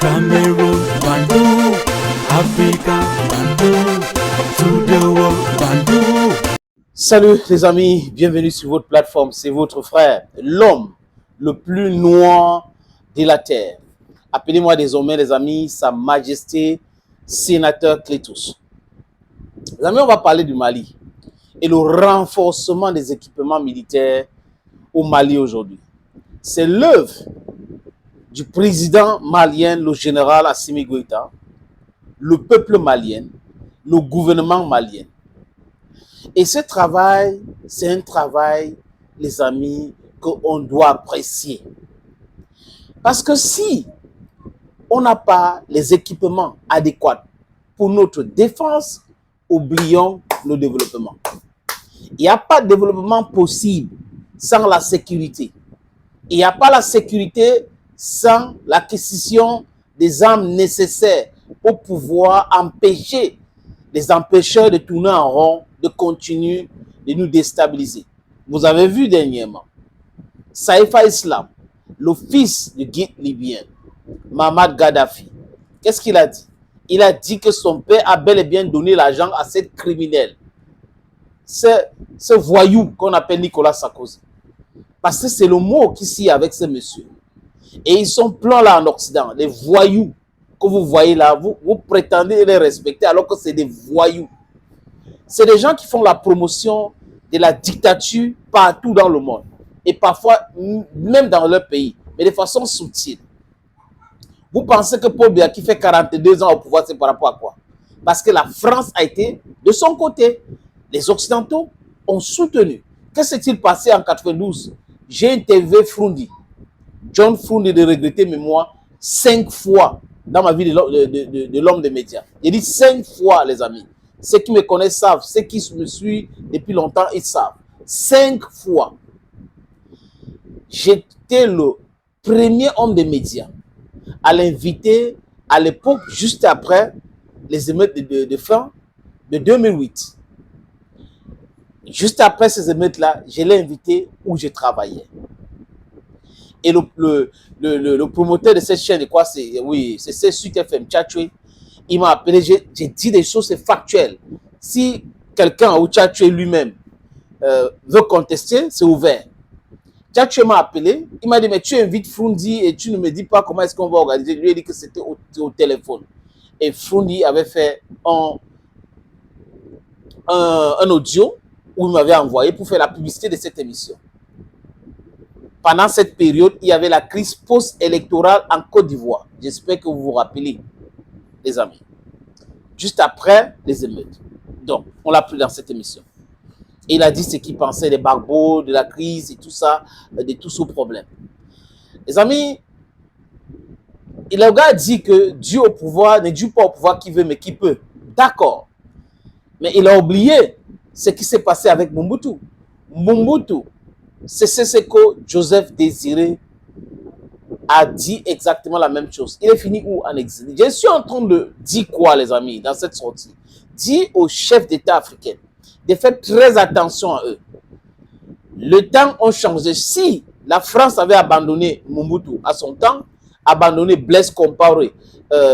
Cameroon, Bandung, Africa, Bandung, to the world, Bandung. Salut les amis, bienvenue sur votre plateforme, c'est votre frère, l'homme le plus noir de la terre. Appelez-moi désormais les amis, Sa Majesté Sénateur Clétus. Les amis, on va parler du Mali et le renforcement des équipements militaires au Mali aujourd'hui. C'est l'œuvre du président malien, le général Assimi Goïta, le peuple malien, le gouvernement malien. Et ce travail, c'est un travail, les amis, qu'on doit apprécier. Parce que si on n'a pas les équipements adéquats pour notre défense, oublions le développement. Il n'y a pas de développement possible sans la sécurité. Il n'y a pas la sécurité sans l'acquisition des armes nécessaires pour pouvoir empêcher les empêcheurs de tourner en rond, de continuer de nous déstabiliser. Vous avez vu dernièrement, Saïfa Islam, le fils du guide libyen, Mohamed Gaddafi, qu'est-ce qu'il a dit? Il a dit que son père a bel et bien donné l'argent à cette criminelle, ce voyou qu'on appelle Nicolas Sarkozy. Parce que c'est le mot qui s'y avec ce monsieur. Et ils sont pleins là en Occident, les voyous que vous voyez là, vous prétendez les respecter alors que c'est des voyous. C'est des gens qui font la promotion de la dictature partout dans le monde. Et parfois, même dans leur pays, mais de façon subtile. Vous pensez que Paul Biya qui fait 42 ans au pouvoir, c'est par rapport à quoi? Parce que la France a été de son côté. Les Occidentaux ont soutenu. Que s'est-il passé en 92? J'ai interviewé Frundi, John Frundi de regretter mémoire, 5 fois dans ma vie de l'homme des médias. J'ai dit 5 fois, les amis. Ceux qui me connaissent savent, ceux qui me suivent depuis longtemps, ils savent. 5 fois. J'étais le premier homme des médias à l'inviter à l'époque, juste après les émeutes de fin de 2008. Juste après ces émeutes-là, je l'ai invité où je travaillais. Et le promoteur de cette chaîne, quoi, c'est Sud FM, Tchatchoui, il m'a appelé, j'ai dit des choses factuelles. Si quelqu'un ou Tchatchoui lui-même veut contester, c'est ouvert. Tchatchoui m'a appelé, il m'a dit, mais tu invites Frundi et tu ne me dis pas comment est-ce qu'on va organiser. Je lui ai dit que c'était au téléphone. Et Frundi avait fait un audio où il m'avait envoyé pour faire la publicité de cette émission. Pendant cette période, il y avait la crise post-électorale en Côte d'Ivoire. J'espère que vous vous rappelez, les amis. Juste après les émeutes. Donc, on l'a pris dans cette émission. Et il a dit ce qu'il pensait des barbeaux, de la crise et tout ça, de tout ce problème. Les amis, le gars dit que Dieu au pouvoir, ne Dieu pas au pouvoir qui veut, mais qui peut. D'accord. Mais il a oublié ce qui s'est passé avec Mobutu. Mobutu, c'est ce que Joseph Désiré a dit exactement la même chose. Il est fini où en exil? Je suis en train de dire quoi, les amis, dans cette sortie? Dis aux chefs d'État africains de faire très attention à eux. Le temps a changé. Si la France avait abandonné Mobutu à son temps, abandonné Blaise Compaoré,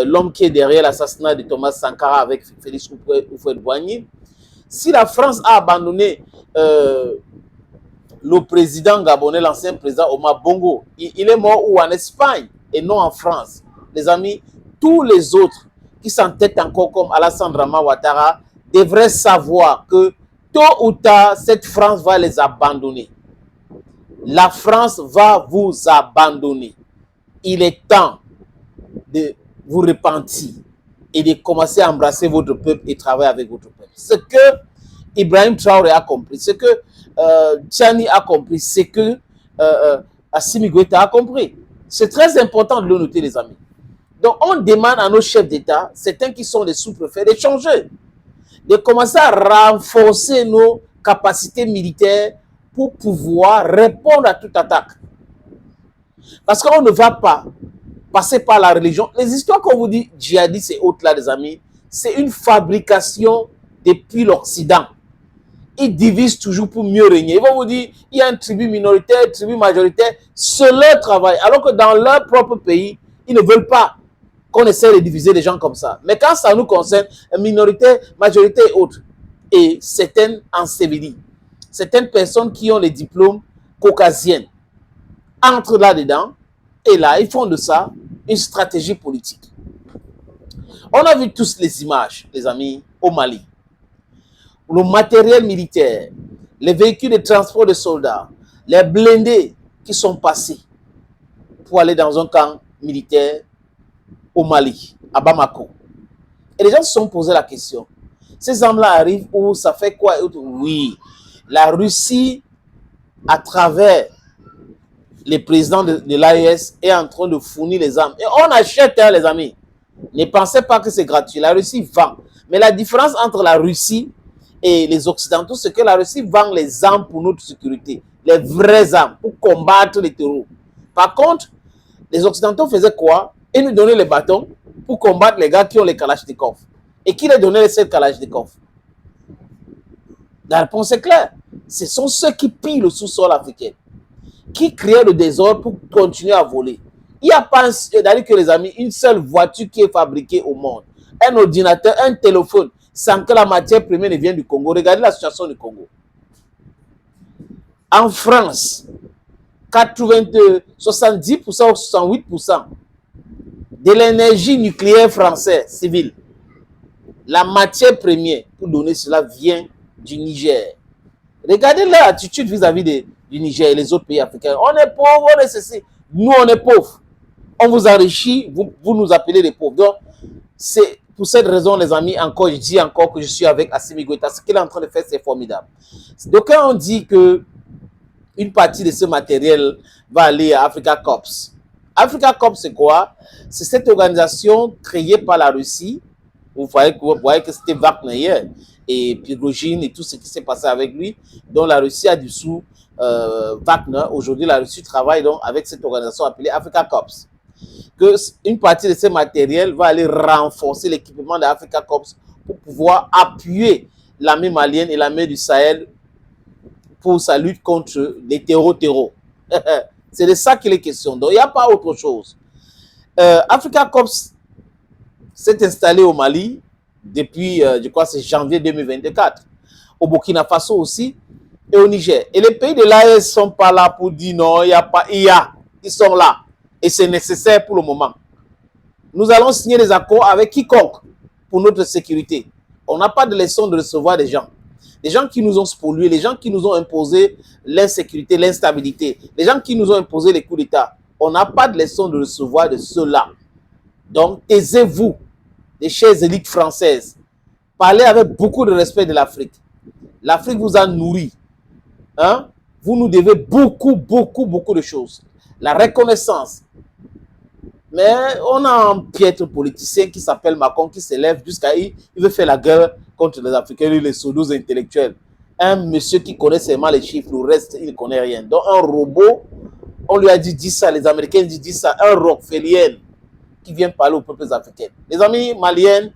l'homme qui est derrière l'assassinat de Thomas Sankara avec Félix Houphouët-Boigny, si la France a abandonné le président gabonais, l'ancien président Omar Bongo, il est mort où? En Espagne et non en France. Les amis, tous les autres qui s'entêtent encore comme Alassane Dramane Ouattara devraient savoir que tôt ou tard, cette France va les abandonner. La France va vous abandonner. Il est temps de vous repentir et de commencer à embrasser votre peuple et travailler avec votre peuple. Ce que Ibrahim Traoré a compris, ce que Tchani a compris, ce que Assimi Goïta a compris. C'est très important de le noter, les amis. Donc, on demande à nos chefs d'État, certains qui sont les sous-préfets, de changer, de commencer à renforcer nos capacités militaires pour pouvoir répondre à toute attaque. Parce qu'on ne va pas passer par la religion. Les histoires qu'on vous dit, djihadistes et autres là, les amis, c'est une fabrication depuis l'Occident. Ils divisent toujours pour mieux régner. Ils vont vous dire, il y a une tribu minoritaire, une tribu majoritaire, c'est leur travail. Alors que dans leur propre pays, ils ne veulent pas. qu'on essaie de diviser les gens comme ça. Mais quand ça nous concerne, minorité, majorité et autres, et certaines ensevelies, certaines personnes qui ont les diplômes caucasiennes, entrent là-dedans, et là, ils font de ça une stratégie politique. On a vu tous les images, les amis, au Mali. Le matériel militaire, les véhicules de transport de soldats, les blindés qui sont passés pour aller dans un camp militaire au Mali, à Bamako. Et les gens se sont posé la question. Ces armes-là arrivent où ça fait quoi? Oui, la Russie, à travers les présidents de l'AES, est en train de fournir les armes. Et on achète, hein, les amis. Ne pensez pas que c'est gratuit. La Russie vend. Mais la différence entre la Russie et les Occidentaux, c'est que la Russie vend les armes pour notre sécurité. Les vraies armes pour combattre les terroristes. Par contre, les Occidentaux faisaient quoi? Ils nous donnaient les bâtons pour combattre les gars qui ont les Kalachnikov. Et qui les donnaient ces Kalachnikov? La réponse est claire. Ce sont ceux qui pillent le sous-sol africain, qui créent le désordre pour continuer à voler. Il n'y a pas, d'ailleurs que les amis, une seule voiture qui est fabriquée au monde. Un ordinateur, un téléphone, sans que la matière première ne vienne du Congo. Regardez la situation du Congo. En France, 70% ou 68% de l'énergie nucléaire française civile, la matière première pour donner cela vient du Niger. Regardez leur attitude vis-à-vis du Niger et les autres pays africains. On est pauvres, on est ceci. Nous, on est pauvres. On vous enrichit, vous nous appelez les pauvres. Donc, c'est pour cette raison, les amis, encore, je dis encore que je suis avec Assimi Goïta. Ce qu'il est en train de faire, c'est formidable. Donc, quand on dit que une partie de ce matériel va aller à Africa Corps. Africa Corps, c'est quoi? C'est cette organisation créée par la Russie. Vous voyez que c'était Wagner hier. Et Prigogine et tout ce qui s'est passé avec lui. Donc, la Russie a dissous Wagner. Aujourd'hui, la Russie travaille donc avec cette organisation appelée Africa Corps. Que une partie de ce matériel va aller renforcer l'équipement de Africa Corps pour pouvoir appuyer l'armée malienne et l'armée du Sahel pour sa lutte contre les terreaux. C'est de ça qu'il est question. Donc, il n'y a pas autre chose. Africa Corps s'est installé au Mali depuis, je crois, c'est janvier 2024. Au Burkina Faso aussi et au Niger. Et les pays de l'AES ne sont pas là pour dire non, il n'y a pas, ils sont là. Et c'est nécessaire pour le moment. Nous allons signer des accords avec quiconque pour notre sécurité. On n'a pas de leçon de recevoir des gens. Les gens qui nous ont spoliés, les gens qui nous ont imposé l'insécurité, l'instabilité, les gens qui nous ont imposé les coups d'État. On n'a pas de leçon de recevoir de ceux-là. Donc, taisez-vous, les chères élites françaises. Parlez avec beaucoup de respect de l'Afrique. L'Afrique vous a nourri. Hein? Vous nous devez beaucoup de choses. La reconnaissance. Mais on a un piètre politicien qui s'appelle Macron qui s'élève jusqu'à il veut faire la guerre contre les Africains, les sourds intellectuels. Un monsieur qui connaît seulement les chiffres, le reste, il ne connaît rien. Donc un robot, on lui a dit ça, les Américains disent ça, un Rockefeller qui vient parler aux peuples africains. Les amis maliens,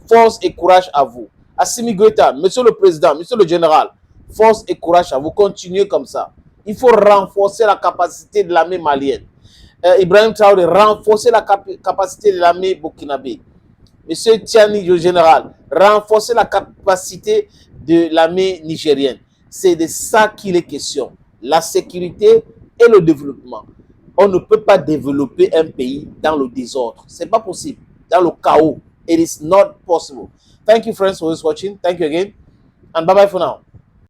force et courage à vous. Assimi Goïta, monsieur le président, monsieur le général, force et courage à vous. Continuez comme ça. Il faut renforcer la capacité de l'armée malienne. Ibrahim Traoré, renforcer la capacité de l'armée burkinabé. Monsieur Tiani, le général, renforcer la capacité de l'armée nigérienne. C'est de ça qu'il est question. La sécurité et le développement. On ne peut pas développer un pays dans le désordre. Ce n'est pas possible. Dans le chaos. It is not possible. Thank you, friends, for watching. Thank you again. And bye-bye for now.